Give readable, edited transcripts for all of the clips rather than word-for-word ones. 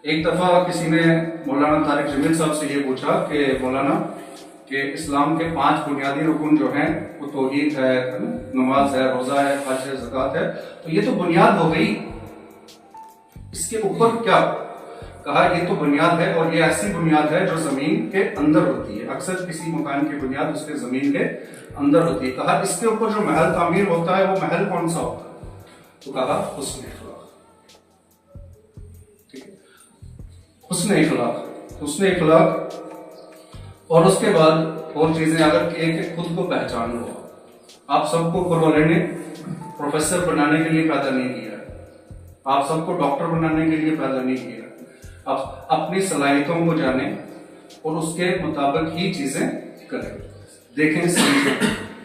एक दफा किसी ने मौलाना तारिक जमील साहब से ये पूछा कि मौलाना कि इस्लाम के 5 बुनियादी रुकन जो हैं वो तौहीद है, नमाज है, रोजा है, हज है, ज़कात है, तो ये तो बुनियाद हो गई, इसके ऊपर क्या? कहा ये तो बुनियाद है और ये ऐसी बुनियाद है जो जमीन के अंदर होती है। अक्सर किसी मकान की बुनियाद उसके जमीन के अंदर होती है। कहा इसके ऊपर जो महल तामीर होता है वो महल कौन सा होता है? तो कहा हुस्न इखलाक। ठीक है, हुस्न इखलाक, हुस्न इखलाक। और उसके बाद और चीजें अगर एक खुद को पहचान लो। आप सबको ऊपर वाले ने प्रोफेसर बनाने के लिए पैदा नहीं किया है, आप सबको डॉक्टर बनाने के लिए पैदा नहीं किया है। आप अपनी सलाहियतों को जाने और उसके मुताबिक ही चीजें करें, देखें, समझें।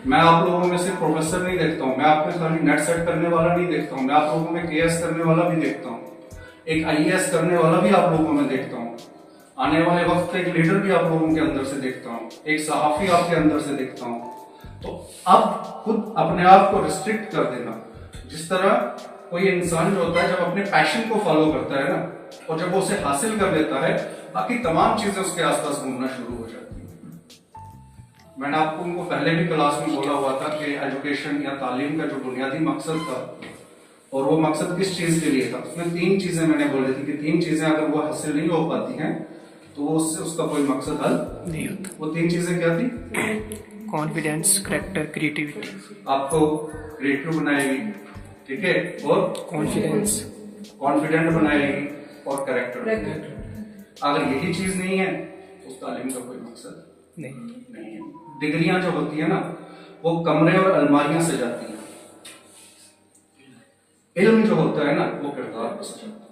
मैं आप लोगों में से प्रोफेसर नहीं देखता हूँ, मैं आपको खाली नेट सेट करने वाला नहीं देखता हूँ, मैं आप लोगों में केएस करने वाला भी देखता हूँ, एक आईएएस करने वाला भी आप लोगों में देखता हूँ, आने वाले वक्त का एक लीडर भी आप लोगों के अंदर से देखता हूँ, एक सहाफी आपके अंदर से देखता हूँ। तो अब खुद अपने आप को रिस्ट्रिक्ट कर देना। जिस तरह कोई इंसान जो होता है जब अपने पैशन को फॉलो करता है ना, और जब वो उसे हासिल कर लेता है, बाकी तमाम चीजें उसके आसपास घूमना शुरू हो जाती है। मैंने आपको उनको पहले भी क्लास में बोला हुआ था कि एजुकेशन या तालीम का जो बुनियादी मकसद था, और वो मकसद किस चीज के लिए था, उसमें 3 चीजें मैंने बोली थी कि 3 चीजें अगर वो हासिल नहीं हो पाती हैं तो वो उससे उसका कोई मकसद हल नहीं होता। वो 3 चीजें क्या थी? Confidence, character, creativity. आपको क्रिएटिव बनाएगी, ठीक है, और कॉन्फिडेंट बनाएगी और कैरेक्टर। अगर यही चीज नहीं है तो उस तालीम का कोई मकसद नहीं है। डिग्रियां जो होती है ना, वो कमरे और अलमारियां सजाती हैं, इल्म जो होता है ना वो किरदार को सजाता है।